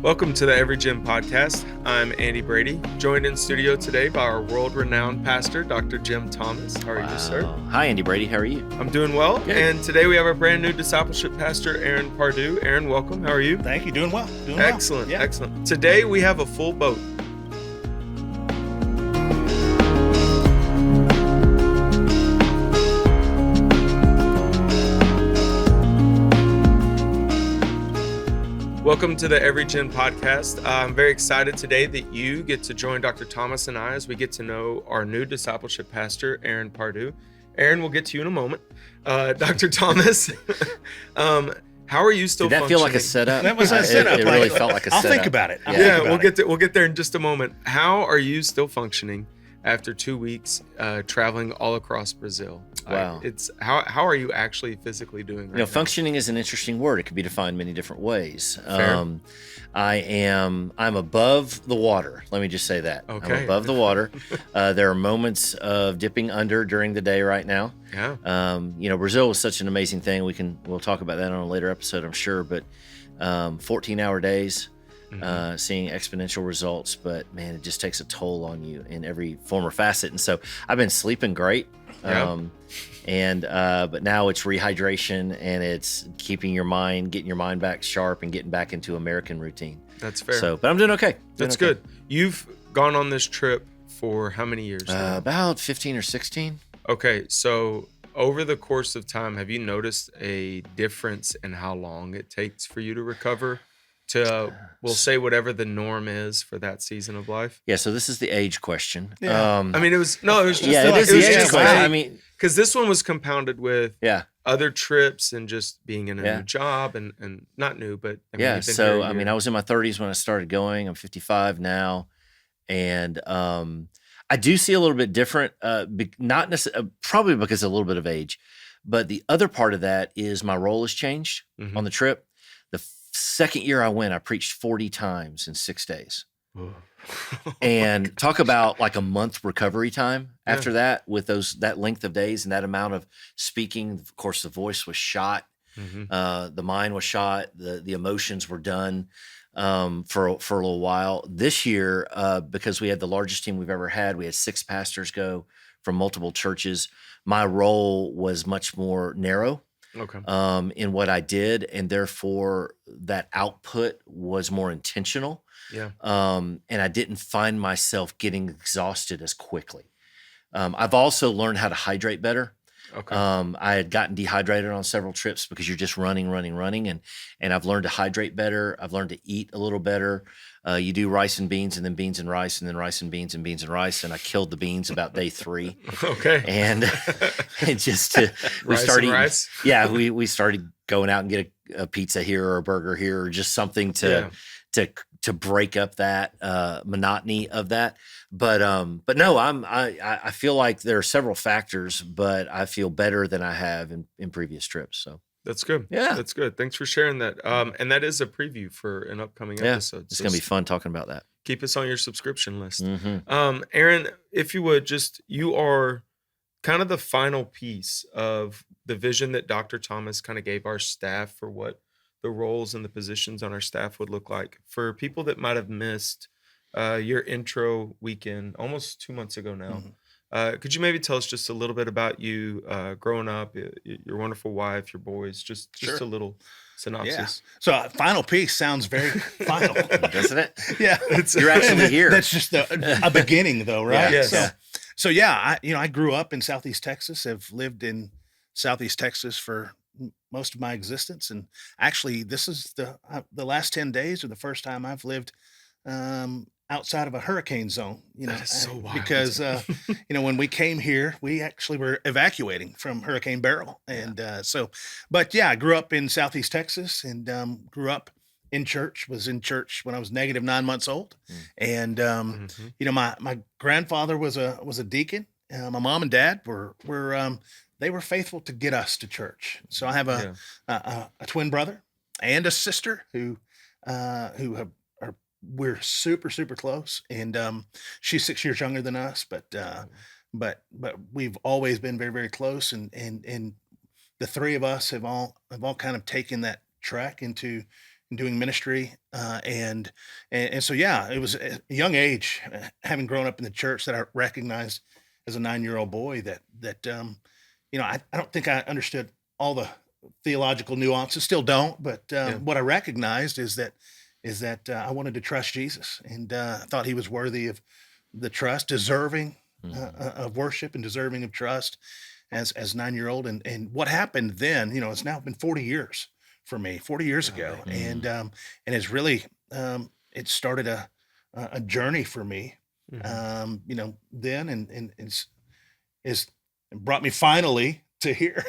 Welcome to the Every Gym podcast. I'm Andy Brady, joined in studio today by our world-renowned pastor, Dr. Jim Thomas. How are you, sir? Hi, Andy Brady. How are you? I'm doing well. Good. And today we have our brand new discipleship pastor, Aaron Pardue. Aaron, welcome. How are you? Thank you. Doing well. Excellent. Excellent. Today we have a full boat. Welcome to the Every Gym podcast. I'm very excited today that you get to join Dr. Thomas and I as we get to know our new discipleship pastor, Aaron Pardue. Aaron, we'll get to you in a moment. Dr. Thomas, how are you still functioning? Did that feel like a setup? That was a setup. It really felt like a setup. I'll think about it. We'll get there in just a moment. How are you still functioning after 2 weeks traveling all across Brazil? Wow. How are you actually physically doing right now? Functioning is an interesting word. It can be defined many different ways. Fair. I'm above the water. Let me just say that. Okay. I'm above the water. There are moments of dipping under during the day right now. Yeah. Brazil was such an amazing thing. We'll talk about that on a later episode, I'm sure, but 14-hour days. Seeing exponential results, but man, it just takes a toll on you in every form or facet. And so I've been sleeping great. But now it's rehydration and it's keeping your mind, getting your mind back sharp and getting back into American routine. That's fair. But I'm doing okay. That's good. You've gone on this trip for how many years now? About 15 or 16. Okay. So over the course of time, have you noticed a difference in how long it takes for you to recover to, we'll say, whatever the norm is for that season of life? Yeah. So this is the age question. Yeah. It was just, it is the age question. Because this one was compounded with other trips and just being in a new job and not new, but So I was in my 30s when I started going. I'm 55 now, and I do see a little bit different. Not necessarily, probably because of a little bit of age, but the other part of that is my role has changed on the trip. The second year I went, I preached 40 times in 6 days. And talk about like a month recovery time after that with that length of days and that amount of speaking. Of course, the voice was shot. The mind was shot. The emotions were done for a little while. This year, because we had the largest team we've ever had, we had 6 pastors go from multiple churches. My role was much more narrow. In what I did, and therefore that output was more intentional. And I didn't find myself getting exhausted as quickly. I've also learned how to hydrate better. I had gotten dehydrated on several trips because you're just running, and I've learned to hydrate better. I've learned to eat a little better. You do rice and beans, and then beans and rice, and then rice and beans and rice. And I killed the beans about day 3. And just we started eating, rice? Yeah, we started going out and get a pizza here or a burger here or just something to break up that monotony of that. But no, I feel like there are several factors, but I feel better than I have in previous trips. So that's good. Yeah, that's good. Thanks for sharing that. And that is a preview for an upcoming episode. It's gonna be fun talking about that. Keep us on your subscription list. Aaron, if you would, you are kind of the final piece of the vision that Dr. Thomas kind of gave our staff for what the roles and the positions on our staff would look like. For people that might have missed your intro weekend almost 2 months ago now, could you maybe tell us just a little bit about you growing up, your wonderful wife, your boys, just a little synopsis? Yeah. So final piece sounds very final, doesn't it? Yeah. You're actually here. That's just a beginning though, right? Yes. So I grew up in Southeast Texas. Have lived in Southeast Texas for most of my existence, and actually this is the last 10 days are the first time I've lived outside of a hurricane zone. That is so wild. Because when we came here, we actually were evacuating from Hurricane Beryl, and I grew up in Southeast Texas and grew up in church. Was in church when I was negative 9 months old, and my grandfather was a deacon. My mom and dad were they were faithful to get us to church. So I have a twin brother and a sister who we're super, super close. And she's 6 years younger than us, but we've always been very, very close. And the three of us have all kind of taken that track into doing ministry. And so, yeah, it was a young age, having grown up in the church, that I recognized as a 9-year-old boy I don't think I understood all the theological nuances, still don't, but what I recognized is that I wanted to trust Jesus, and I thought he was worthy of the trust, deserving of worship and deserving of trust as 9-year-old. And what happened then, it's now been 40 years for me, 40 years ago. And it's really, it started a journey for me, then, and it's brought me finally to here,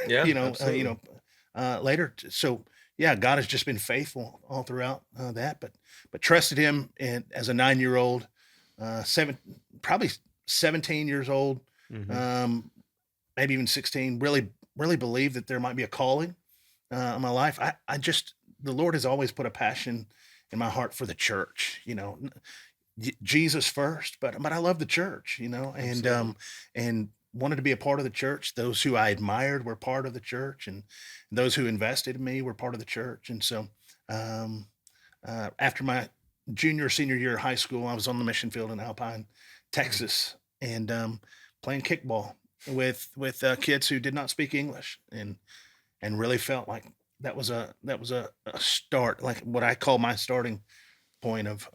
later. So yeah, God has just been faithful all throughout that, but trusted him as a 9-year-old, probably 17 years old, maybe even 16, really believed that there might be a calling in my life. The Lord has always put a passion in my heart for the church, Jesus first, but I love the church, and wanted to be a part of the church. Those who I admired were part of the church, and those who invested in me were part of the church. And so, after my senior year of high school, I was on the mission field in Alpine, Texas, and playing kickball with kids who did not speak English, and really felt like that was a start, like what I call my starting point of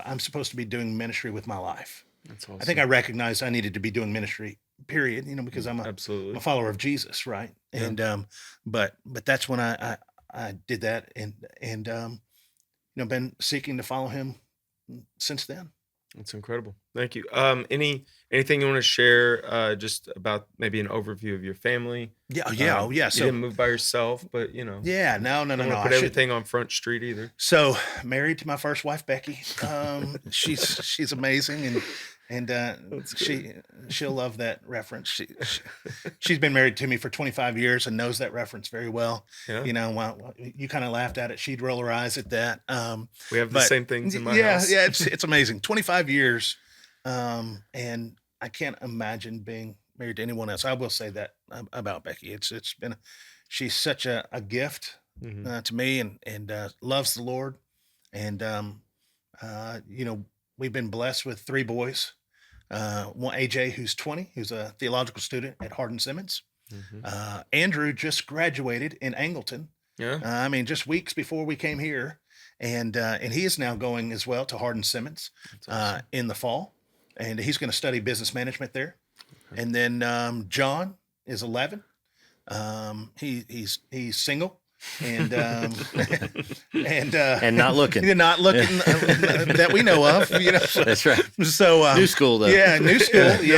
I'm supposed to be doing ministry with my life. That's awesome. I think I recognized I needed to be doing ministry, period, because I'm a follower of Jesus, right? Yeah. And but that's when I did that, and been seeking to follow him since then. That's incredible. Thank you. Anything you want to share just about maybe an overview of your family? Yeah. So you didn't move by yourself, but Yeah, no. Put everything on Front Street either. So married to my first wife, Becky. She's amazing, and she'll love that reference. She's been married to me for 25 years and knows that reference very well. Yeah. While you kind of laughed at it, she'd roll her eyes at that. We have the same things in my house. Yeah, it's amazing. 25 years, and I can't imagine being married to anyone else. I will say that about Becky. She's such a gift to me, and loves the Lord, and we've been blessed with 3 boys. One, AJ, who's 20, who's a theological student at Hardin-Simmons. Andrew just graduated in Angleton. Yeah. Just weeks before we came here, and he is now going as well to Hardin-Simmons in the fall, and he's going to study business management there. Okay. And then John is 11. He's single. And not looking that we know of, That's right. So new school though. Yeah, new school. Yeah, new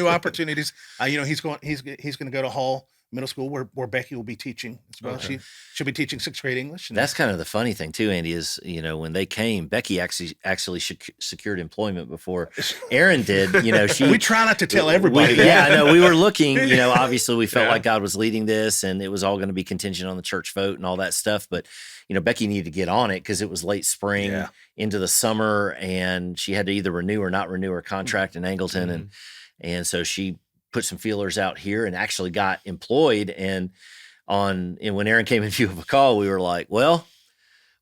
opportunities. He's going to go to Hall Middle School where Becky will be teaching as well. Okay. She'll be teaching 6th grade English. That's kind of the funny thing too, Andy, is when they came, Becky actually secured employment before Aaron did. We try not to tell everybody. We were looking. Obviously we felt like God was leading this, and it was all going to be contingent on the church vote and all that stuff. But Becky needed to get on it because it was late spring into the summer, and she had to either renew or not renew her contract in Angleton, and so she put some feelers out here and actually got employed. And when Aaron came in view of a call, we were like, well,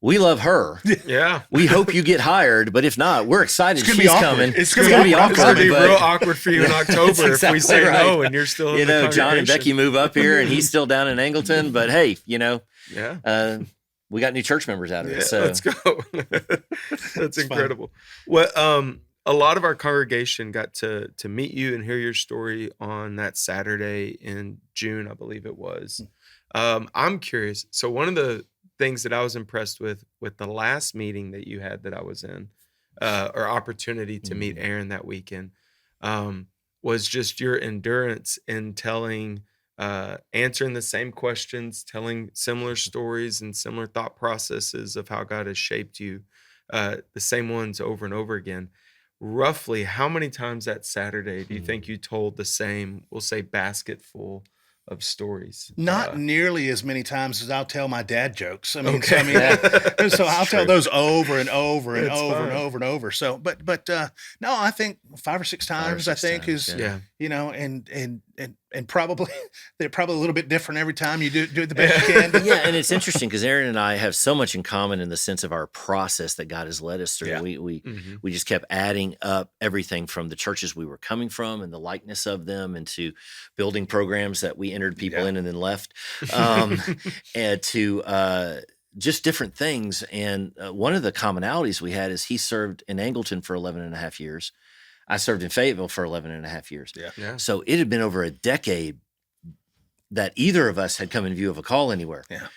we love her. Yeah. We hope you get hired, but if not, we're excited she's coming. It's going to be awkward. It's going to be real awkward for you in October if we say no and you're still in the John and Becky move up here and he's still down in Angleton, but hey, we got new church members out of it. So let's go. That's incredible. Well, a lot of our congregation got to meet you and hear your story on that Saturday in June, I believe it was. I'm curious. So one of the things that I was impressed with the last meeting that you had that I was in, or opportunity to meet Aaron that weekend, was just your endurance in answering the same questions, telling similar stories and similar thought processes of how God has shaped you, the same ones over and over again. Roughly how many times that Saturday do you think you told the same, we'll say, basket full of stories? Not nearly as many times as I'll tell my dad jokes. So I'll tell those over and over and over and over and over. So, but no, I think 5 or 6 times. And and probably they're probably a little bit different every time you do it the best you can. Yeah, and it's interesting because Aaron and I have so much in common in the sense of our process that God has led us through. Yeah. We just kept adding up everything from the churches we were coming from and the likeness of them, and to building programs that we entered people in and then left, and to just different things. And one of the commonalities we had is he served in Angleton for 11 and a half years. I served in Fayetteville for 11 and a half years. Yeah. So it had been over a decade that either of us had come in view of a call anywhere. Yeah.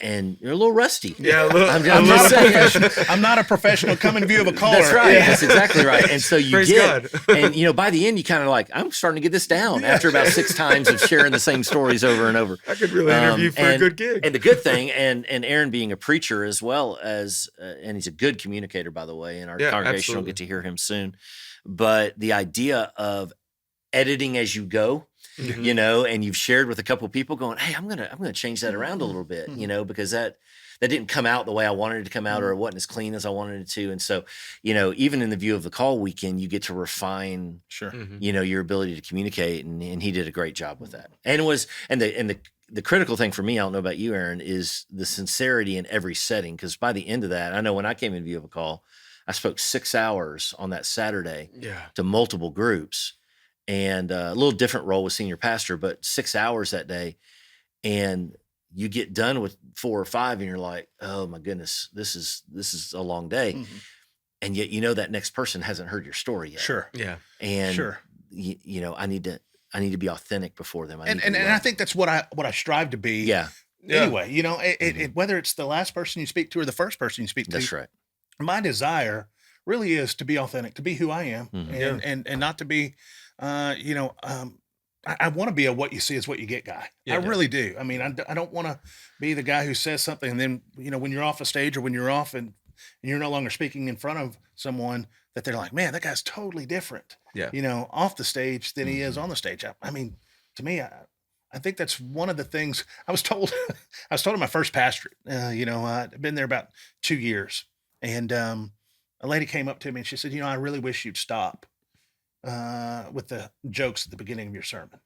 And you're a little rusty. Yeah, look, I'm just saying. I'm not a professional coming in view of a caller. That's right. That's exactly right. And so you Praise get, God. and by the end, you kind of like, I'm starting to get this down after about 6 times of sharing the same stories over and over. I could really interview for a good gig. And the good thing, and Aaron being a preacher as well as, and he's a good communicator, by the way, and our congregation will get to hear him soon. But the idea of editing as you go, and you've shared with a couple of people going, hey, I'm gonna change that around a little bit, because that didn't come out the way I wanted it to come out, or it wasn't as clean as I wanted it to. And so, even in the view of the call weekend, you get to refine, your ability to communicate, and he did a great job with that. And the critical thing for me, I don't know about you, Aaron, is the sincerity in every setting. Because by the end of that, I know when I came in view of a call, I spoke 6 hours on that Saturday to multiple groups. And a little different role with senior pastor, but 6 hours that day. And you get done with 4 or 5 and you're like, oh my goodness, this is a long day. And yet, that next person hasn't heard your story yet. Sure. Yeah. And I need to be authentic before them. And I think that's what I strive to be. Yeah. Anyway, whether it's the last person you speak to or the first person you speak to. That's right. My desire really is to be authentic, to be who I am, and not to be, I want to be a what you see is what you get guy. I really do. I mean, I don't want to be the guy who says something and then, when you're off a stage or when you're off and you're no longer speaking in front of someone, that they're like, man, that guy's totally different, off the stage than he is on the stage. I mean, to me, I think that's one of the things I was told in my first pastorate. I'd been there about 2 years, and a lady came up to me and she said, I really wish you'd stop with the jokes at the beginning of your sermon.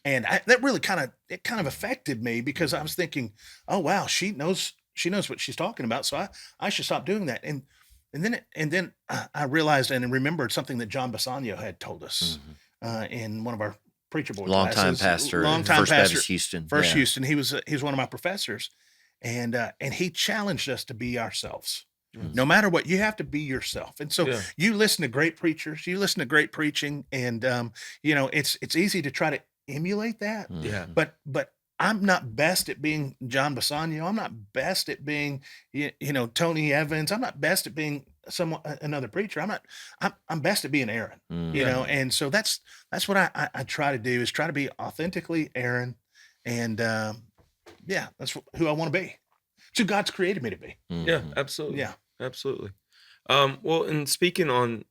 And that really kind of affected me, because I was thinking, oh wow, she knows what she's talking about, so I should stop doing that. And then I realized and remembered something that John Bassanio had told us in one of our preacher board longtime classes. pastor, First Baptist Houston. Houston. He was one of my professors, and he challenged us to be ourselves. No matter what, you have to be yourself. And so you listen to great preachers, you listen to great preaching, and it's easy to try to emulate that. Yeah. But I'm not best at being John Bassanio. I'm not best at being Tony Evans. I'm not best at being another preacher. I'm best at being Aaron. And so that's what I try to do, is try to be authentically Aaron, and that's who I want to be. It's who God's created me to be. Yeah, absolutely. Yeah. Absolutely. Well, and speaking on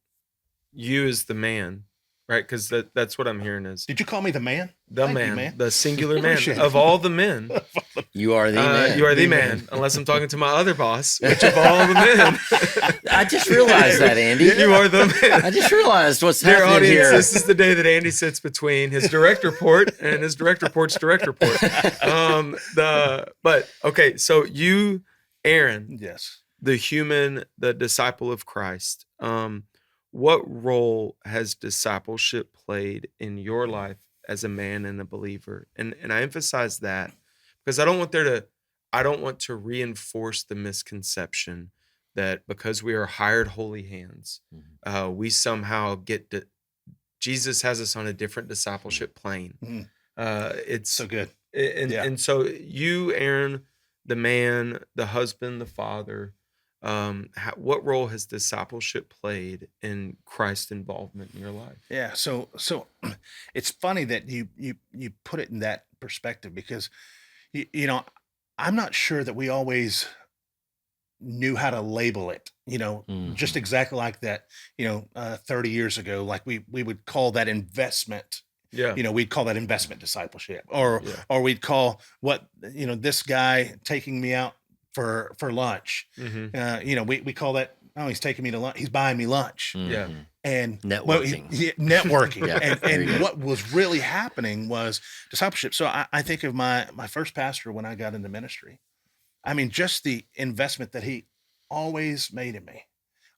you as the man, right? Because that's what I'm hearing is Did you call me the man? the Thank you, man, man. the singular man Appreciate it. of all the men. You are the man. You are the man, unless I'm talking to my other boss, which of all the men. I just realized that, Andy. You are the man. I just realized what's Dear happening audience, here. this is the day that Andy sits between his direct report and his direct report's direct report. Okay, so you, Aaron, Yes. the human, the disciple of Christ, what role has discipleship played in your life as a man and a believer? And I emphasize that because I don't want to reinforce the misconception that because we are hired holy hands, we somehow Jesus has us on a different discipleship plane. It's So good. And so you, Aaron, the man, the husband, the father, what role has discipleship played in Christ's involvement in your life? Yeah. So it's funny that you put it in that perspective, because I'm not sure that we always knew how to label it, just exactly like that, 30 years ago, like we would call that investment. Yeah. We'd call that investment discipleship, or we'd call this guy taking me out for lunch. Mm-hmm. We call that, oh, he's taking me to lunch. He's buying me lunch. Yeah. and Networking. networking. Yeah, there you And go. what was really happening was discipleship. So I think of my first pastor when I got into ministry. I mean, just the investment that he always made in me,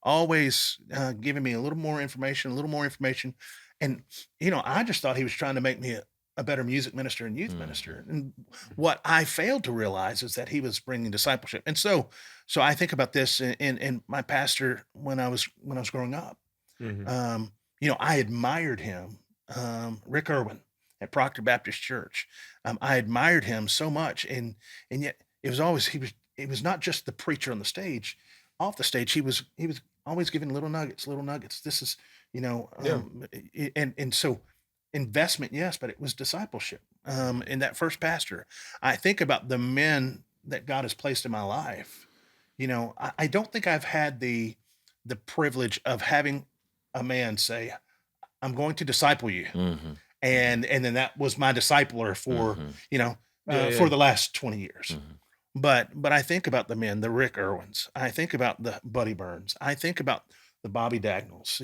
always giving me a little more information, a little more information. And, I just thought he was trying to make me a better music minister and youth minister. And what I failed to realize is that he was bringing discipleship. And so I think about this in my pastor when I was growing up. Mhm. I admired him, Rick Irwin at Proctor Baptist Church. I admired him so much, and yet it was not just the preacher on the stage. Off the stage, he was always giving little nuggets, little nuggets. This is, Yeah. and so investment, yes, but it was discipleship. In that first pastor, I think about the men that God has placed in my life. I don't think I've had the privilege of having a man say, "I'm going to disciple you," Mm-hmm. and then that was my discipler for Mm-hmm. Yeah, for yeah. the last 20 years. Mm-hmm. But I think about the men, the Rick Irwins. I think about the Buddy Burns. I think about the Bobby Dagnalls,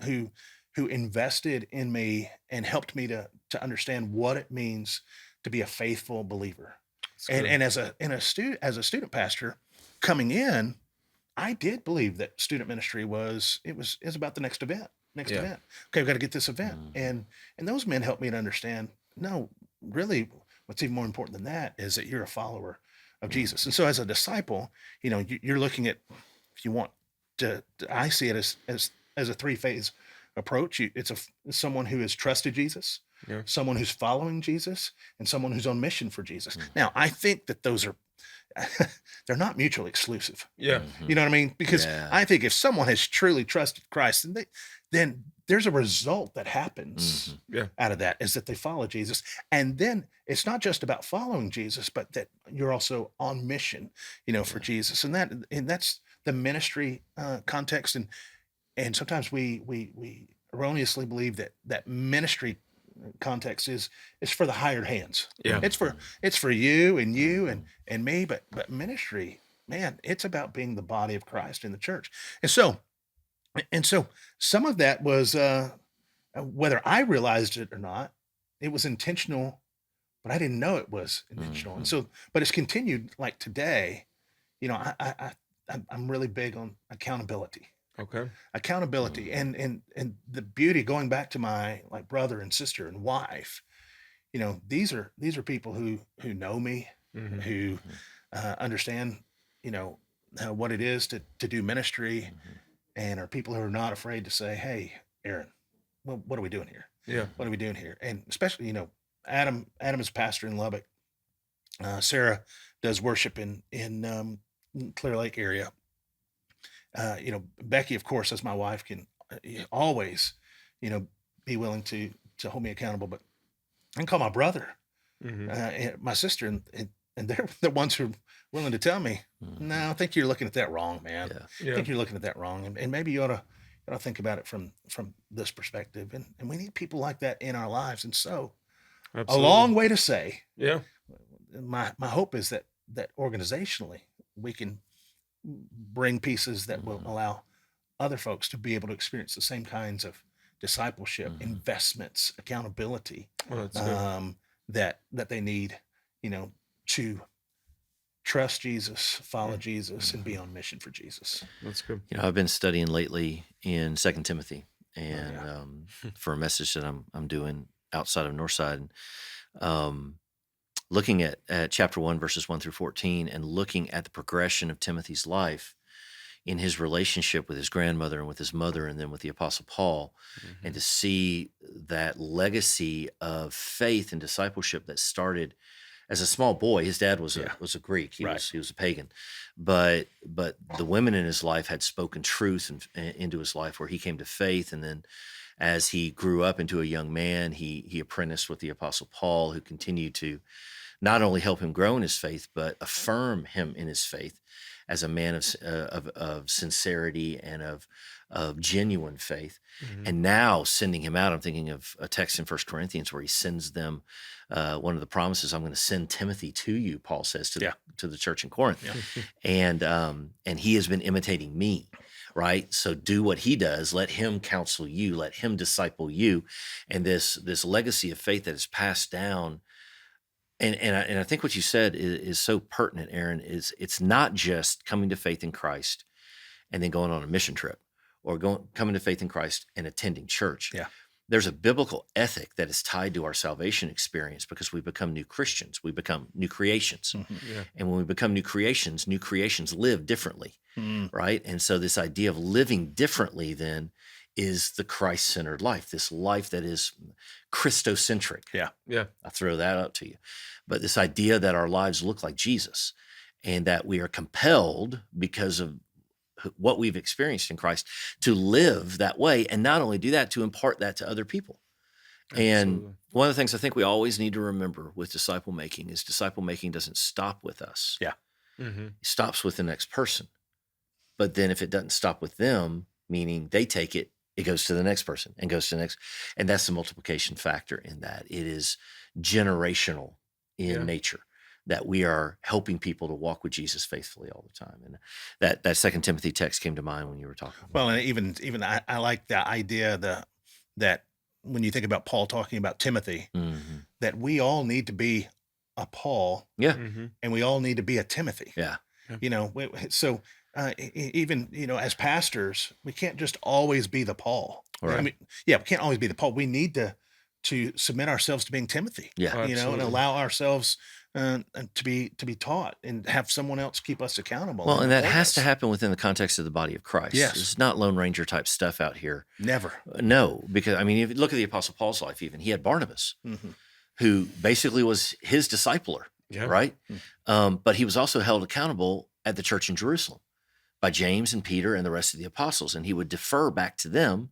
who invested in me and helped me to understand what it means to be a faithful believer. That's And good. and as a student pastor coming in, I did believe that student ministry is about the next event. Next Yeah. event. Okay, we've got to get this event. Mhm. And those men helped me to understand, no, really what's even more important than that is that you're a follower of Jesus. And so as a disciple, you're looking at, if you want I see it as a three-phase approach. It's someone who has trusted Jesus, Yeah. someone who's following Jesus, and someone who's on mission for Jesus. Mhm. Now, I think that those are they're not mutually exclusive. Yeah. Mhm. You know what I mean? Because Yeah. I think if someone has truly trusted Christ, then there's a result that happens Mhm. Yeah. out of that, is that they follow Jesus. And then it's not just about following Jesus, but that you're also on mission, for Yeah. Jesus. And that's the ministry context. And sometimes we erroneously believe that ministry context is for the hired hands. Yeah. It's for you and me, but ministry, man, it's about being the body of Christ in the church. And so some of that was whether I realized it or not, it was intentional, but I didn't know it was intentional. And Mhm. so, but it's continued like today. I'm really big on accountability. Okay. Accountability and the beauty, going back to my like brother and sister and wife. These are people who know me, Mhm. who understand, what it is to do ministry, Mhm. and are people who are not afraid to say, "Hey, Aaron, well, what are we doing here? Yeah. What are we doing here?" And especially, Adam is pastor in Lubbock. Sarah does worship in Clear Lake area. Becky, of course, as my wife, can always, be willing to hold me accountable. But I can call my brother, Mhm. and my sister, and they're the ones who are willing to tell me, Mhm. "No, I think you're looking at that wrong, man. Yeah. I Yeah. think you're looking at that wrong, and maybe you ought to think about it from this perspective." And we need people like that in our lives. And so, a Absolutely. long way to say, Yeah. my hope is that organizationally we can bring pieces that will Mhm. allow other folks to be able to experience the same kinds of discipleship, Mhm. investments, accountability, Well, that's good. that they need, to trust Jesus, follow Yeah. Jesus, and be Mhm. on mission for Jesus. That's good. I've been studying lately in Second Timothy, and yeah. for a message that I'm doing outside of Northside, um, looking at chapter 1, verses 1 through 14, and looking at the progression of Timothy's life in his relationship with his grandmother and with his mother, and then with the Apostle Paul, and Mhm. to see that legacy of faith and discipleship that started as a small boy. His dad was Yeah. a Greek. He Right. was a pagan, but the women in his life had spoken truth into his life, where he came to faith. And then as he grew up into a young man, he apprenticed with the Apostle Paul, who continued to not only help him grow in his faith, but affirm him in his faith as a man of sincerity and of genuine faith. Mhm. And now sending him out, I'm thinking of a text in First Corinthians where he sends them one of the promises, "I'm going to send Timothy to you," Paul says to Yeah. the church in Corinth. Yeah. And he has been imitating me, right? So do what he does. Let him counsel you. Let him disciple you. And this legacy of faith that is passed down. And I think what you said is so pertinent, Aaron, is it's not just coming to faith in Christ and then going on a mission trip, or coming to faith in Christ and attending church. Yeah. There's a biblical ethic that is tied to our salvation experience, because we become new Christians. We become new creations. Yeah. And when we become new creations live differently, right? And so this idea of living differently then is the Christ-centered life, this life that is Christocentric. Yeah. Yeah. I throw that out to you. But this idea that our lives look like Jesus, and that we are compelled, because of what we've experienced in Christ, to live that way, and not only do that, to impart that to other people. Absolutely. And one of the things I think we always need to remember with disciple making is disciple making doesn't stop with us. Yeah. Mm-hmm. It stops with the next person. But then if it doesn't stop with them, meaning they take it, it goes to the next person and goes to the next. And that's the multiplication factor in that. It is generational in nature, that we are helping people to walk with Jesus faithfully all the time. And that 2 Timothy text came to mind when you were talking. Well, and even I like the idea that when you think about Paul talking about Timothy, that we all need to be a Paul, Yeah. Mm-hmm. and we all need to be a Timothy. Yeah. You know, so even, you know, as pastors, we can't just always be the Paul. Right. I mean, we can't always be the Paul. We need to submit ourselves to being Timothy. Yeah. You know, and Absolutely. allow ourselves to be taught, and have someone else keep us accountable. Well, and that hold has us. to happen within the context of the body of Christ. Yes. It's not Lone Ranger type stuff out here. Never. No, because I mean, if you look at the Apostle Paul's life, even he had Barnabas, Mhm. who basically was his discipler, Yeah. right? But he was also held accountable at the church in Jerusalem by James and Peter and the rest of the apostles, and he would defer back to them,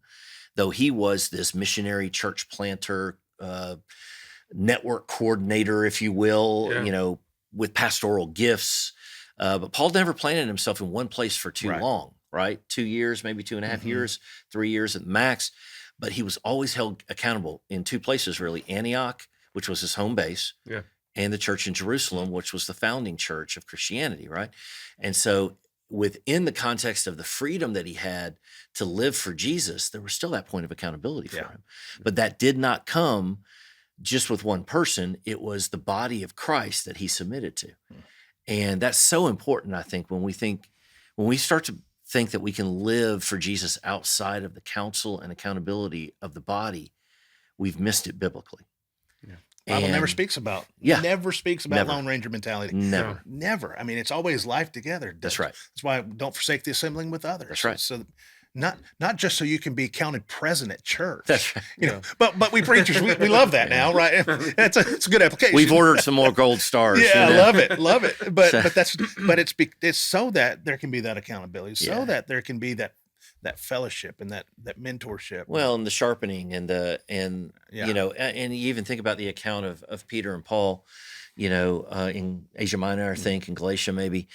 though he was this missionary church planter, network coordinator, if you will, Yeah. you know, with pastoral gifts. But Paul never planted himself in one place for too Right. long, right? 2 years, maybe 2.5 Mhm. years, 3 years at the max. But he was always held accountable in two places, really: Antioch, which was his home base, Yeah. and the church in Jerusalem, which was the founding church of Christianity, right? And so within the context of the freedom that he had to live for Jesus, there was still that point of accountability for Yeah. him. But that did not come just with one person. It was the body of Christ that he submitted to. And that's so important, I think, when we start to think that we can live for Jesus outside of the counsel and accountability of the body, we've missed it biblically. Bible never And- speaks about. Yeah. Never speaks about Never. Lone Ranger mentality. Never. Never. I mean, it's always life together. That's right. That's why don't forsake the assembling with others. That's right. So not just so you can be counted present at church. That's right. You know, but we preachers, we love that now, right? It's a good application. We've ordered some more gold stars. Yeah, you I know? love it. But So- it's so that there can be that accountability, so Yeah. that there can be that fellowship and that mentorship. Well, and the sharpening and Yeah. you know, and you even think about the account of Peter and Paul, you know, in Asia Minor, I think, in Galatia maybe,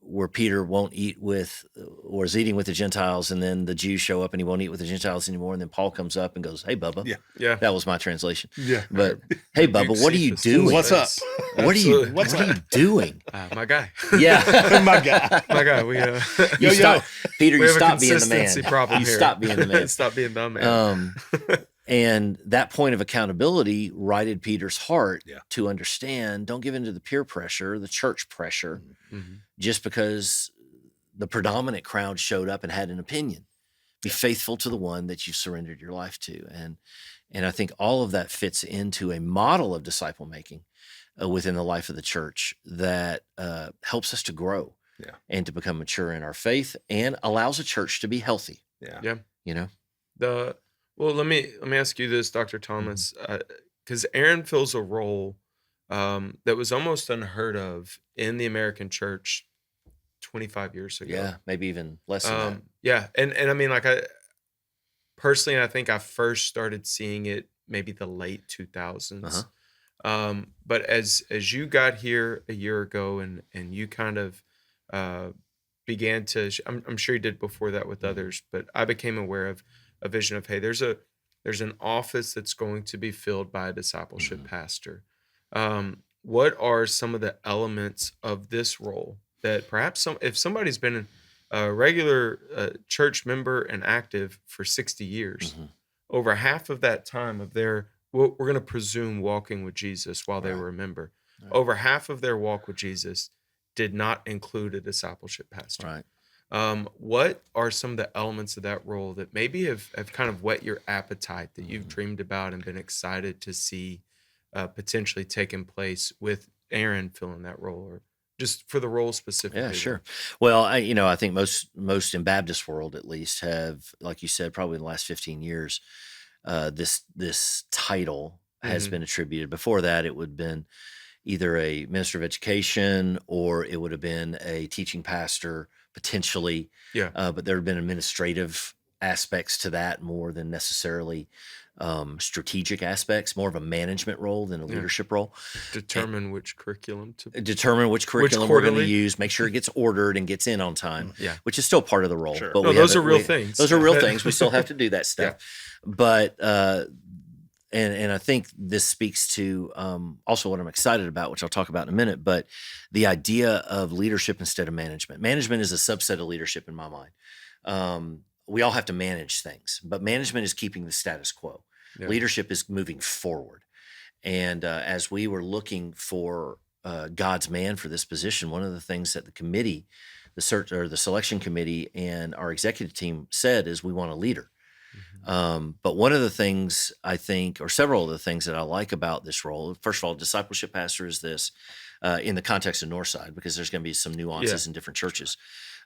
where Peter won't eat with, or is eating with the Gentiles, and then the Jews show up and he won't eat with the Gentiles anymore, and then Paul comes up and goes, "Hey, Bubba," Yeah. Yeah. that was my translation. Yeah. But hey, Bubba, what are you Cephas. doing? What's up? What are you? Absolutely. What are you doing? My guy. Yeah, My God. My guy. We you Yo, stop, Peter. we You have a stop being the consistency man. problem You here. stop being the man. Stop being the man. And that point of accountability righted Peter's heart Yeah. to understand, don't give in to the peer pressure, the church pressure, Mhm. just because the predominant crowd showed up and had an opinion. Be faithful to the one that you surrendered your life to. And I think all of that fits into a model of disciple making within the life of the church that helps us to grow Yeah. and to become mature in our faith, and allows a church to be healthy. Yeah. Yeah. You know? Well, let me ask you this, Dr. Thomas, because Aaron fills a role that was almost unheard of in the American church 25 years ago. Yeah, maybe even less than that. Yeah, and I mean, like, I personally, I think I first started seeing it maybe the late 2000s. But as you got here a year ago, and you kind of began to, I'm sure you did before that with others, but I became aware of a vision of, hey, there's an office that's going to be filled by a discipleship pastor. What are some of the elements of this role that perhaps if somebody's been a regular church member and active for 60 years. Mhm. Over half of that time of their, we're going to presume, walking with Jesus while they Right. were a member, Right. over half of their walk with Jesus did not include a discipleship pastor. Right. What are some of the elements of that role that maybe have kind of whet your appetite that you've Mhm. dreamed about and been excited to see potentially taking place with Aaron filling that role, or just for the role specifically? Yeah, sure. Well, I think most in Baptist world at least have, like you said, probably in the last 15 years, this title has Mhm. been attributed. Before that, it would have been either a minister of education or it would have been a teaching pastor potentially. Yeah. But there have been administrative aspects to that more than necessarily strategic aspects, more of a management role than a Yeah. leadership role. Determine which curriculum to. Determine which curriculum we're going to quarterly? use, make sure it gets ordered and gets in on time, Yeah. which is still part of the role. Sure. But No, we those have are real things. Those are real things. We still have to do that stuff. But and I think this speaks to also what I'm excited about, which I'll talk about in a minute. But the idea of leadership instead of management. Management is a subset of leadership in my mind. We all have to manage things, but management is keeping the status quo. Yeah. Leadership is moving forward. And as we were looking for God's man for this position, one of the things that the committee, the selection committee, and our executive team said is we want a leader. But one of the things I think, or several of the things that I like about this role, first of all, discipleship pastor is this in the context of Northside, because there's going to be some nuances in different churches.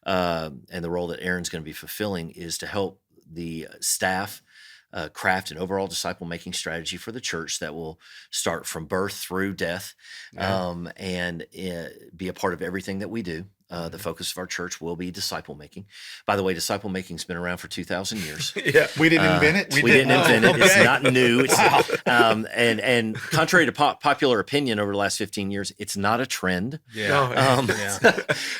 And the role that Aaron's going to be fulfilling is to help the staff craft an overall disciple-making strategy for the church that will start from birth through death, and be a part of everything that we do. The focus of our church will be disciple-making. By the way, disciple-making's been around for 2,000 years. Yeah. We didn't invent it. We didn't invent it. It's okay. not new. It's, and contrary to popular opinion over the last 15 years, it's not a trend. No.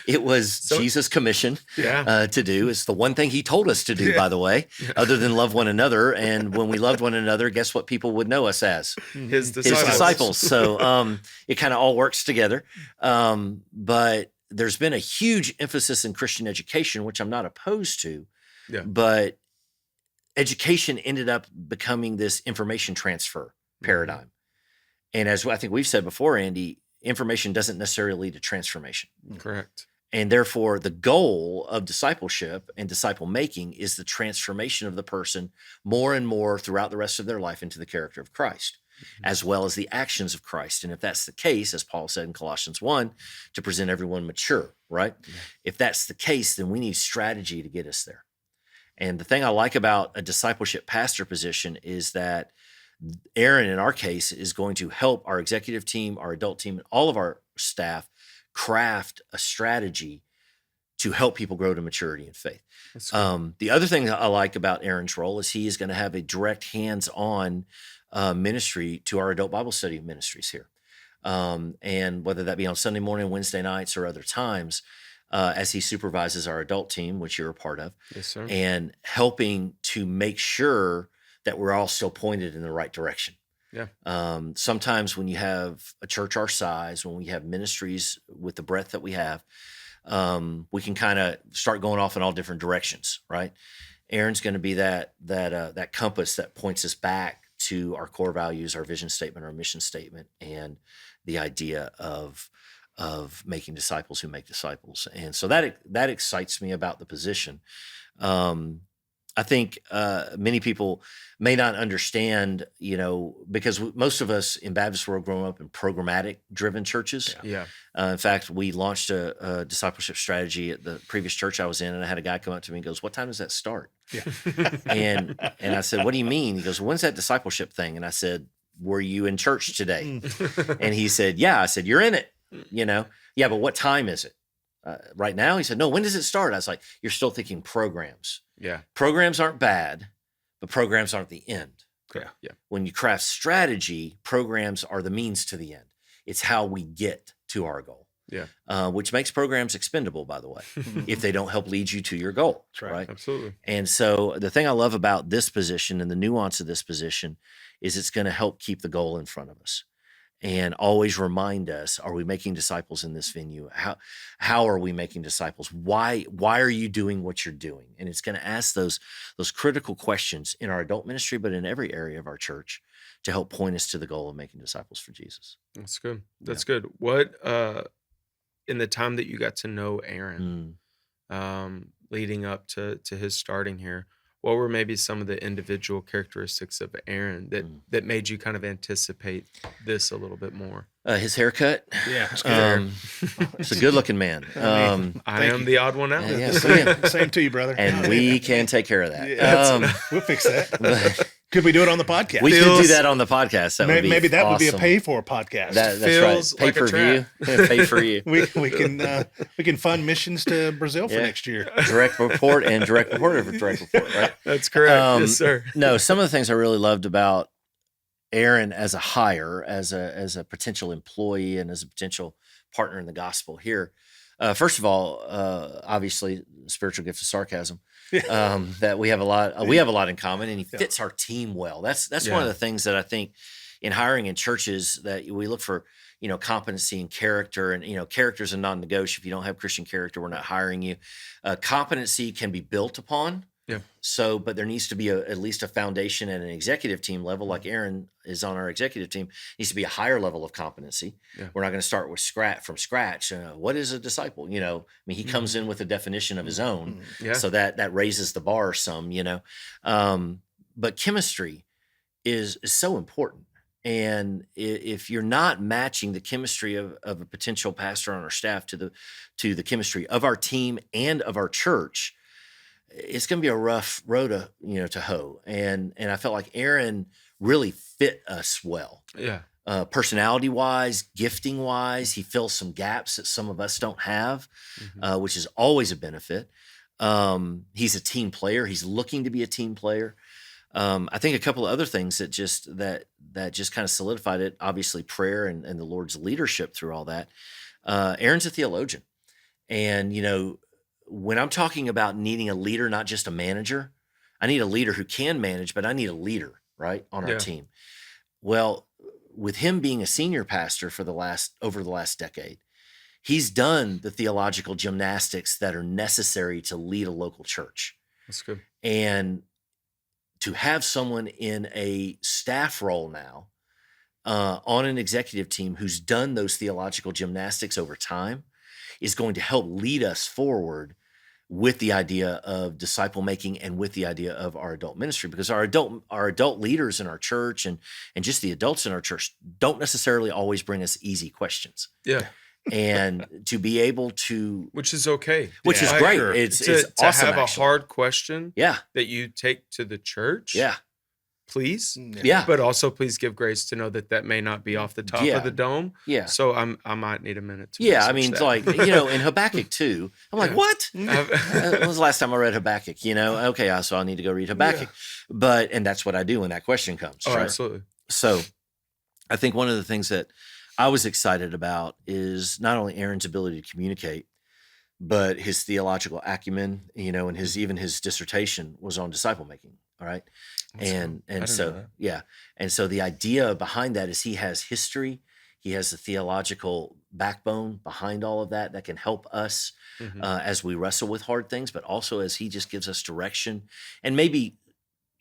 It was Jesus' commission Yeah. to do. It's the one thing he told us to do, by the way, other than love one another. And when we loved one another, guess what people would know us as? His His disciples. disciples. So it kind of all works together. But there's been a huge emphasis in Christian education, which I'm not opposed to. Yeah. But education ended up becoming this information transfer paradigm. And as I think we've said before, Andy, information doesn't necessarily lead to transformation. Correct. And therefore, the goal of discipleship and disciple making is the transformation of the person more and more throughout the rest of their life into the character of Christ, as well as the actions of Christ. And if that's the case, as Paul said in Colossians 1, to present everyone mature, right? Yeah. If that's the case, then we need strategy to get us there. And the thing I like about a discipleship pastor position is that Aaron, in our case, is going to help our executive team, our adult team, and all of our staff craft a strategy to help people grow to maturity in faith. That's cool. The other thing that I like about Aaron's role is he is going to have a direct hands-on ministry to our adult Bible study ministries here. And whether that be on Sunday morning, Wednesday nights, or other times, as he supervises our adult team, which you're a part of, Yes, sir. and helping to make sure that we're all still pointed in the right direction. Yeah. Sometimes when you have a church our size, when we have ministries with the breadth that we have, we can kind of start going off in all different directions, right? Aaron's going to be that compass that points us back to our core values, our vision statement, our mission statement, and the idea of making disciples who make disciples. And so that excites me about the position. I think many people may not understand, because most of us in Baptist world growing up in programmatic driven churches. Yeah. In fact, we launched a discipleship strategy at the previous church I was in, and I had a guy come up to me and goes, "What time does that start?" Yeah. and I said, "What do you mean?" He goes, "When's that discipleship thing?" And I said, "Were you in church today?" And he said, "Yeah." I said, "You're in it, Yeah, but what time is it? Right now?" He said, "No, when does it start?" I was like, "You're still thinking programs. Yeah. Programs aren't bad, but programs aren't the end. Yeah. When you craft strategy, programs are the means to the end. It's how we get to our goal." Yeah. Which makes programs expendable, by the way, if they don't help lead you to your goal. That's right. Right. Absolutely. And so the thing I love about this position and the nuance of this position is it's going to help keep the goal in front of us. and always remind us, are we making disciples in this venue? How are we making disciples? Why are you doing what you're doing? And it's going to ask those critical questions in our adult ministry, but in every area of our church, to help point us to the goal of making disciples for Jesus. That's good. That's good. What in the time that you got to know Aaron, leading up to his starting here, what were maybe some of the individual characteristics of Aaron that made you kind of anticipate this a little bit more? His haircut. Yeah, it's good. He's a good-looking man. I am the odd one out. Same to you, brother. And we can take care of that. Yeah, we'll fix that. Could we do it on the podcast? We could do that on the podcast. That maybe that awesome. would be a pay-for podcast. That's Feels right. Pay like per view. Pay for you. we can fund missions to Brazil for next year. Direct report, right? That's correct. Yes, sir. No, some of the things I really loved about Aaron as a hire, as a potential employee, and as a potential partner in the gospel here. First of all, obviously, spiritual gift of sarcasm. That we have a lot in common, and he fits our team well. That's one of the things that I think in hiring in churches that we look for, competency and character, and character is a non-negotiable. If you don't have Christian character, we're not hiring you. Competency can be built upon. Yeah. So, but there needs to be at least a foundation at an executive team level, like Aaron is on our executive team. Needs to be a higher level of competency. Yeah. We're not going to start from scratch. What is a disciple? He comes in with a definition of his own, so that raises the bar some. But chemistry is so important, and if you're not matching the chemistry of a potential pastor on our staff to the chemistry of our team and of our church, it's going to be a rough road to hoe. And I felt like Aaron really fit us well. Yeah. Personality wise, gifting wise, he fills some gaps that some of us don't have, which is always a benefit. He's a team player. He's looking to be a team player. I think a couple of other things that just kind of solidified it, obviously prayer and the Lord's leadership through all that. Aaron's a theologian, and when I'm talking about needing a leader, not just a manager, I need a leader who can manage, but I need a leader, right, on our team. Well, with him being a senior pastor over the last decade, he's done the theological gymnastics that are necessary to lead a local church. That's good. And to have someone in a staff role now on an executive team who's done those theological gymnastics over time is going to help lead us forward with the idea of disciple making and with the idea of our adult ministry, because our adult leaders in our church and just the adults in our church don't necessarily always bring us easy questions. Yeah. And to be able to, which is okay, which is great. It's awesome to have actually. A hard question, yeah, that you take to the church, yeah. Please, yeah, but also please give grace to know that may not be off the top of the dome. Yeah, so I might need a minute to. Yeah, I mean, it's like in Habakkuk 2, I'm like, what? When was the last time I read Habakkuk? Okay, so I need to go read Habakkuk, and that's what I do when that question comes. Oh, right? Absolutely. So, I think one of the things that I was excited about is not only Aaron's ability to communicate, but his theological acumen. And his dissertation was on disciple making. All right. And so the idea behind that is he has history, he has the theological backbone behind all of that can help us as we wrestle with hard things, but also as he just gives us direction and maybe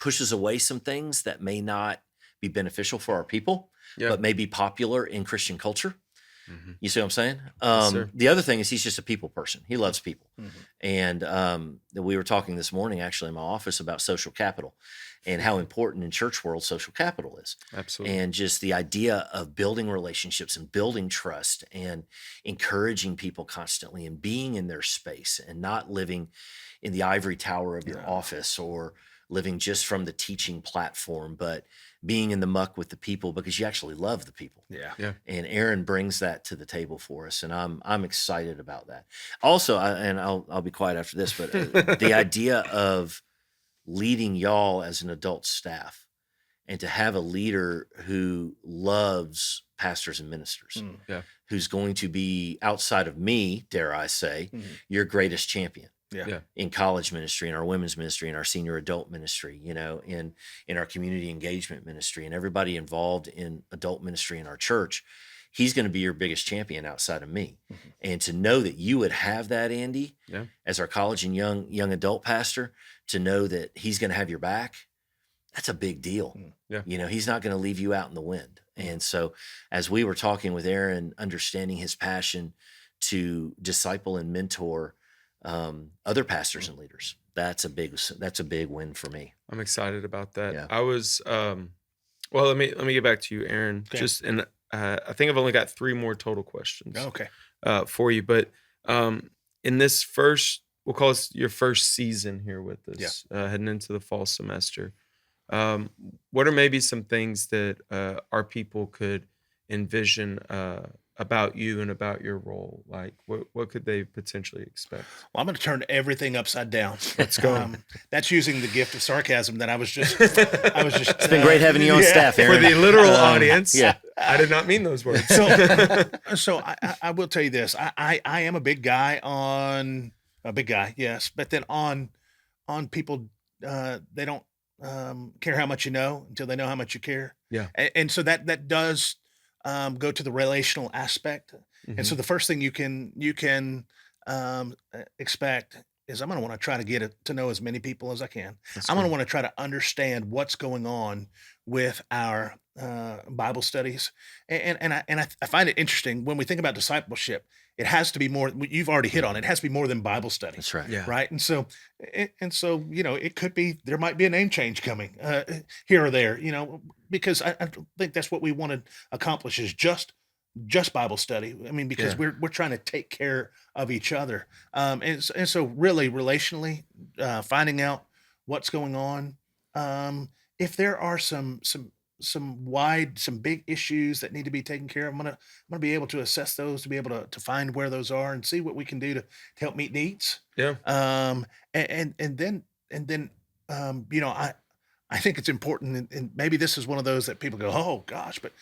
pushes away some things that may not be beneficial for our people, but may be popular in Christian culture. You see what I'm saying? Yes, the other thing is he's just a people person. He loves people. And we were talking this morning actually in my office about social capital and how important in church world social capital is. Absolutely. And just the idea of building relationships and building trust and encouraging people constantly and being in their space and not living in the ivory tower of your office or living just from the teaching platform, but being in the muck with the people because you actually love the people. Yeah. And Aaron brings that to the table for us, and I'm excited about that. Also, I'll be quiet after this, but the idea of leading y'all as an adult staff and to have a leader who loves pastors and ministers, who's going to be outside of me, dare I say, your greatest champion. Yeah. in college ministry, in our women's ministry, in our senior adult ministry, in our community engagement ministry, and everybody involved in adult ministry in our church. He's going to be your biggest champion outside of me. Mhm. And to know that you would have that, Andy, as our college and young adult pastor, to know that he's going to have your back, that's a big deal. Yeah. He's not going to leave you out in the wind. And so as we were talking with Aaron, understanding his passion to disciple and mentor other pastors and leaders, that's a big win for me. I'm excited about that. Yeah. I was, well, let me get back to you, Aaron. Okay. I think I've only got 3 more total questions Okay. For you. But in this first, we'll call this your first season here with us, heading into the fall semester. What are maybe some things that our people could envision about you and about your role? Like, what could they potentially expect? Well, I'm going to turn everything upside down. Let's go. That's using the gift of sarcasm that I was just. It's been great having you on staff, Aaron. For the literal audience, yeah. I did not mean those words. So I will tell you this. I am a big guy, yes, but then on people, they don't care how much you know until they know how much you care. Yeah. And so that does go to the relational aspect. And so the first thing you can expect is I'm going to want to try to get to know as many people as I can. I'm going to want to try to understand what's going on with our Bible studies. And I find it interesting when we think about discipleship, it has to be more, you've already hit on it, has to be more than Bible study. That's right. Yeah. Right. And so, it could be, there might be a name change coming here or there, because I don't think that's what we want to accomplish is just Bible study. I mean, because we're trying to take care of each other. And so really relationally, finding out what's going on. If there are some big issues that need to be taken care of, I'm gonna be able to assess those, to be able to find where those are and see what we can do to help meet needs. Yeah. And then I think it's important, and maybe this is one of those that people go, oh gosh, but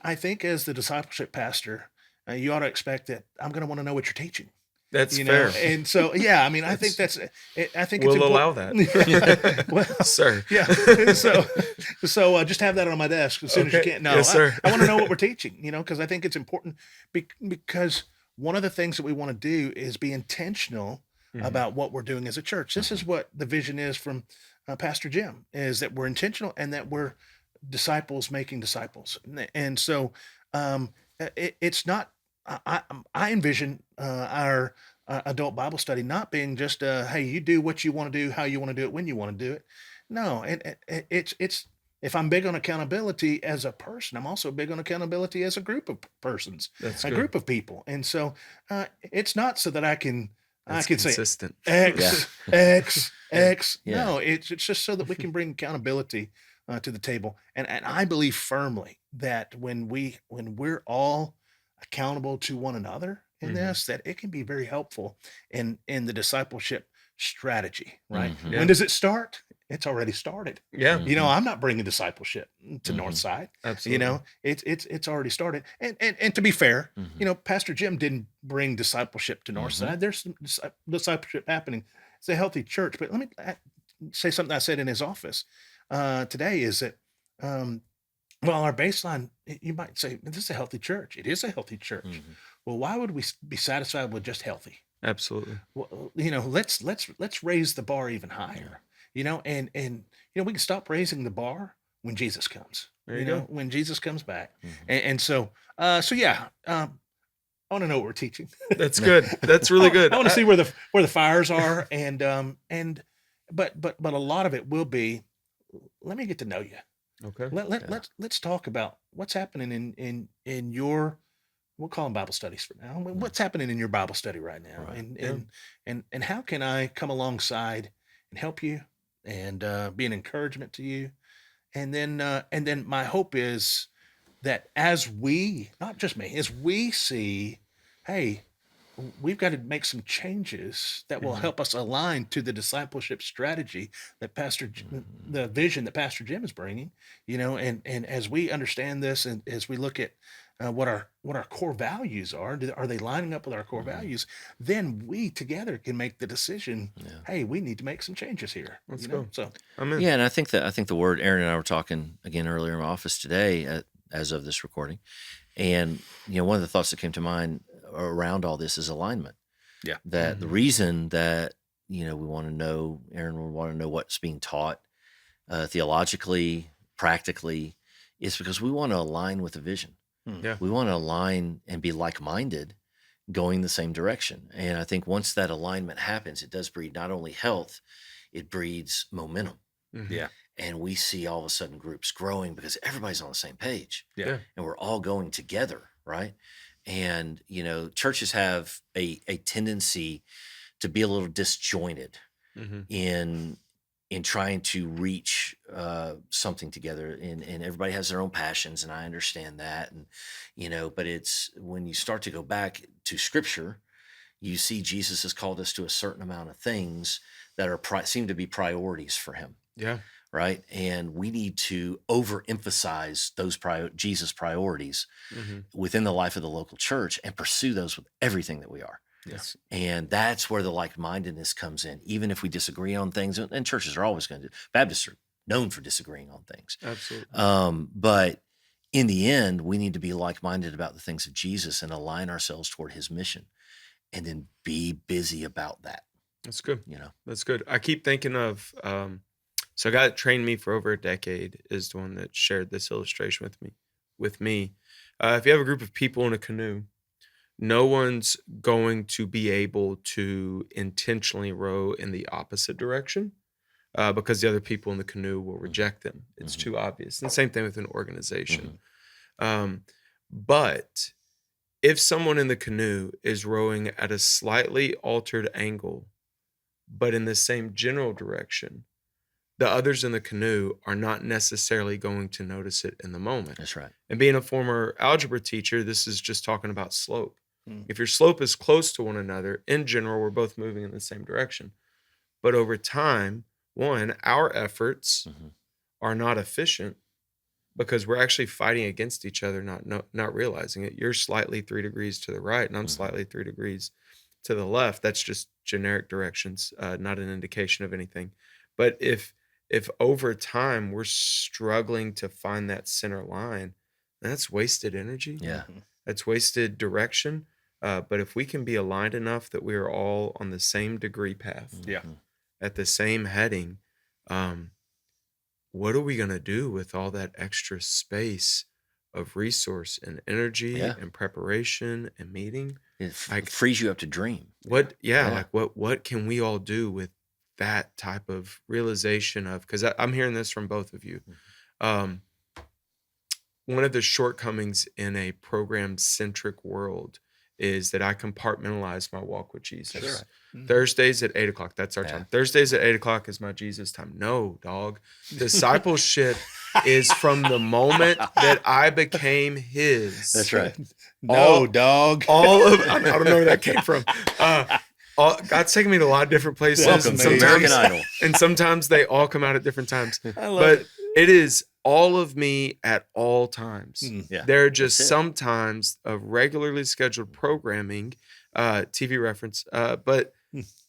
I think as the discipleship pastor, you ought to expect that I'm going to want to know what you're teaching. That's fair. And so, I mean, I think I think we'll it's allow that. well, Sir. Yeah. So just have that on my desk as soon as you can. No, Yes, sir. I want to know what we're teaching, because I think it's important because one of the things that we want to do is be intentional about what we're doing as a church. This is what the vision is from Pastor Jim, is that we're intentional and that we're disciples making disciples. And so it's not, I envision our adult Bible study not being just hey, you do what you want to do, how you want to do it, when you want to do it. No, it's if I'm big on accountability as a person, I'm also big on accountability as a group of persons, group of people. And so it's not so that I can consistent. say X. Yeah. No, it's just so that we can bring accountability to the table. And I believe firmly that when we're all accountable to one another in this, that it can be very helpful in the discipleship strategy, right? Yeah. When does it start? It's already started. Yeah. I'm not bringing discipleship to Northside. Absolutely. It's already started. And to be fair, Pastor Jim didn't bring discipleship to Northside. There's some discipleship happening. It's a healthy church. But let me say something I said in his office today is that, our baseline, you might say, this is a healthy church. It is a healthy church. Well, why would we be satisfied with just healthy? Absolutely. Well, let's raise the bar even higher. And we can stop raising the bar when Jesus comes. There you go. When Jesus comes back. And so I want to know what we're teaching. That's good. That's really good. I want to see where the fires are, but a lot of it will be, let me get to know you. Okay. Let's talk about what's happening in your, we'll call them Bible studies for now. What's happening in your Bible study right now, and how can I come alongside and help you and be an encouragement to you, and then my hope is that as we, not just me, as we see, hey, we've got to make some changes that will help us align to the discipleship strategy that the vision that Pastor Jim is bringing, and as we understand this, and as we look at what our core values are. Are they lining up with our core values? Then we together can make the decision. Yeah. Hey, we need to make some changes here. Let's go. So I'm in. Yeah, and I think the word Aaron and I were talking again earlier in my office today, as of this recording, and one of the thoughts that came to mind around all this is alignment. Yeah. That the reason that we want to know, Aaron would want to know what's being taught theologically, practically, is because we want to align with the vision. Yeah. We want to align and be like-minded, going the same direction. And I think once that alignment happens, it does breed not only health, it breeds momentum. Mhm. Yeah. And we see all of a sudden groups growing because everybody's on the same page. Yeah. And we're all going together, right? And, churches have a tendency to be a little disjointed Mhm. in trying to reach something together, and everybody has their own passions, and I understand that, and but it's when you start to go back to Scripture, you see Jesus has called us to a certain amount of things that are seem to be priorities for him, Yeah. right? And we need to overemphasize those Jesus priorities Mhm. within the life of the local church and pursue those with everything that we are. Yes. And that's where the like-mindedness comes in, even if we disagree on things. And churches are always going to. Baptists are known for disagreeing on things. Absolutely. But in the end, we need to be like-minded about the things of Jesus and align ourselves toward his mission, and then be busy about that. That's good. You know, That's good. I keep thinking of so a guy that trained me for over a decade is the one that shared this illustration with me. If you have a group of people in a canoe, no one's going to be able to intentionally row in the opposite direction because the other people in the canoe will reject them. It's too obvious. And same thing with an organization. But if someone in the canoe is rowing at a slightly altered angle, but in the same general direction, the others in the canoe are not necessarily going to notice it in the moment. that's right. And being a former algebra teacher, this is just talking about slope. Mm. If your slope is close to one another, in general, we're both moving in the same direction. But over time, one, our efforts are not efficient because we're actually fighting against each other, not realizing it. You're slightly 3 degrees to the right, and I'm slightly 3 degrees to the left. That's just generic directions, not an indication of anything. But if over time we're struggling to find that center line, that's wasted energy. Yeah. That's wasted direction. But if we can be aligned enough that we are all on the same degree path, Yeah. at the same heading, what are we going to do with all that extra space of resource and energy and preparation and meeting? It frees you up to dream. What can we all do with that type of realization of, because I'm hearing this from both of you. One of the shortcomings in a program-centric world is that I compartmentalize my walk with Jesus. Sure. Thursdays at 8:00, that's our time. Thursdays at 8:00 is my Jesus time. No, dog. Discipleship is from the moment that I became his. That's right. Dog. All of I don't know where that came from. God's taken me to a lot of different places. Welcome and to American Idol. And sometimes they all come out at different times. I love it. It is all of me at all times. Yeah, there are just some times of regularly scheduled programming, TV reference, but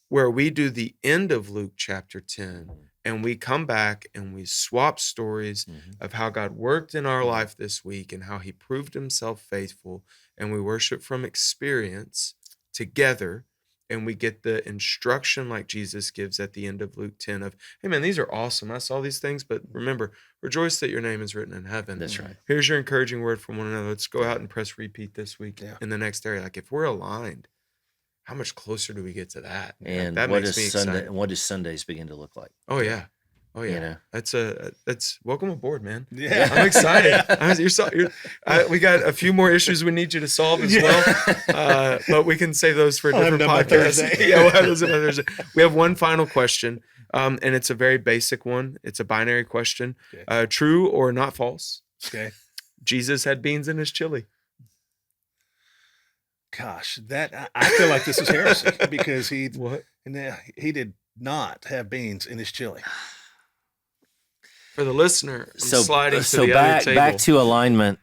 where we do the end of Luke chapter 10 and we come back and we swap stories of how God worked in our life this week and how he proved himself faithful, and we worship from experience together. And we get the instruction like Jesus gives at the end of Luke 10 of, hey, man, these are awesome. I saw these things, but remember, rejoice that your name is written in heaven. That's right. Here's your encouraging word from one another. Let's go out and press repeat this week in the next area. Like, if we're aligned, how much closer do we get to that? And that what makes me excited. What does Sundays begin to look like? Oh, yeah. Oh, yeah. You know? That's welcome aboard, man. Yeah. I'm excited. We got a few more issues we need you to solve as well. But we can save those for a different podcast. Yeah, we'll have those on Thursday. We have one final question, and it's a very basic one. It's a binary question. Okay. True or not false? Okay. Jesus had beans in his chili. Gosh, I feel like this is heresy because he did not have beans in his chili. For the listener, I'm sliding to so the back, other table. back to alignment.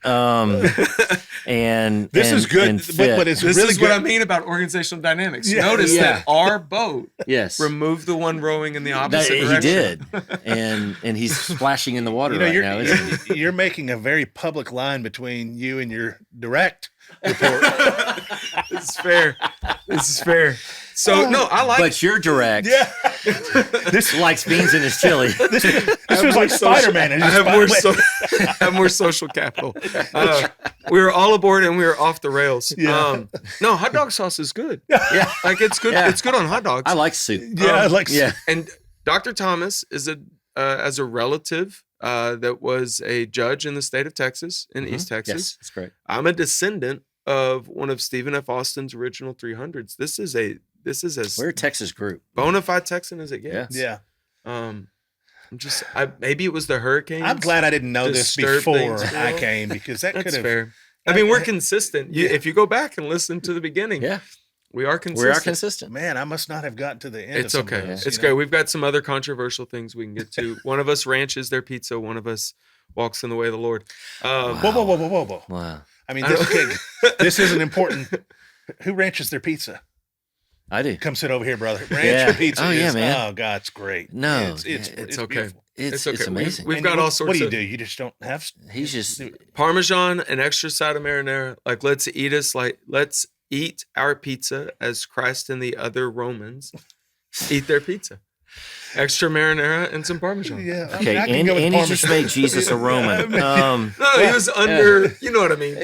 And This is good, but it's This really is good. what I mean about organizational dynamics. Yeah. Notice Yeah. that our boat yes, removed the one rowing in the that, opposite he direction. did, and he's splashing in the water You know, right now. Isn't he? you're making a very public line between you and your direct report. This is fair. This is fair. So no, I like. But you're direct. Yeah, This likes beans in his chili. this was like Spider-Man. I have I have more social capital. We were all aboard and we were off the rails. Yeah. No, hot dog sauce is good. Yeah, Like it's good. Yeah. It's good on hot dogs. I like soup. Yeah, like Yeah, And Dr. Thomas is as a relative that was a judge in the state of Texas, in East Texas. yes, that's correct. I'm a descendant of one of Stephen F. Austin's original 300s. This is as We're a Texas group. bona fide Texan as it gets. Yeah. Maybe it was the hurricanes. I'm glad I didn't know this Disturb before things, I Bill. came, because that could That's have. fair. I mean, we're consistent. If you go back and listen to the beginning, Yeah, we are consistent. we are consistent. Man, I must not have gotten to the end. It's of some okay. of those, It's you great. know? We've got some other controversial things we can get to. One of us ranches their pizza. One of us walks in the way of the Lord. Whoa. Wow, I mean, this is an important. Who ranches their pizza? I do. Come sit over here, brother. Ranch Yeah. your pizza. Oh, yeah, is, man. Oh God, it's great. No, It's okay. beautiful. It's okay. amazing. We've And got what- all sorts What do you of do? You just don't have. He's just Parmesan, an extra side of marinara. Like let's eat our pizza as Christ and the other Romans eat their pizza. Extra marinara and some Parmesan. Yeah. I okay. mean, I can go with And he just Parmesan. made Jesus a Roman. No, he was under. You know what I mean.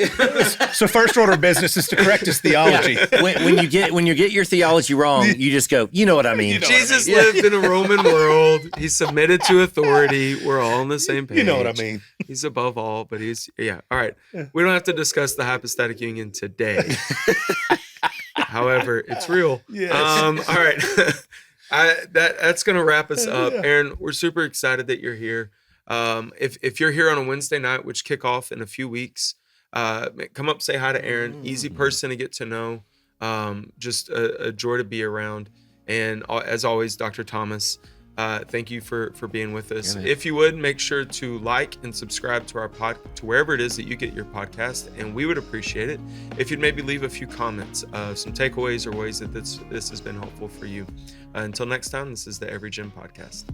So first order of business is to correct his theology. when you get your theology wrong, you just go, you know what I mean. You know what I Jesus mean. lived in a Roman world. He submitted to authority. We're all on the same page. You know what I mean. He's above all, but yeah. All right. We don't have to discuss the hypostatic union today. However, it's real. Yes. All right. That's going to wrap us up. Aaron, we're super excited that you're here. If you're here on a Wednesday night, which kick off in a few weeks, come up, say hi to Aaron. Easy person to get to know. Just a joy to be around. And as always, Dr. Thomas, thank you for being with us. Yeah, if you would, make sure to like and subscribe to our to wherever it is that you get your podcast, and we would appreciate it if you'd maybe leave a few comments, some takeaways or ways that this has been helpful for you. Until next time, this is the Every Gym Podcast.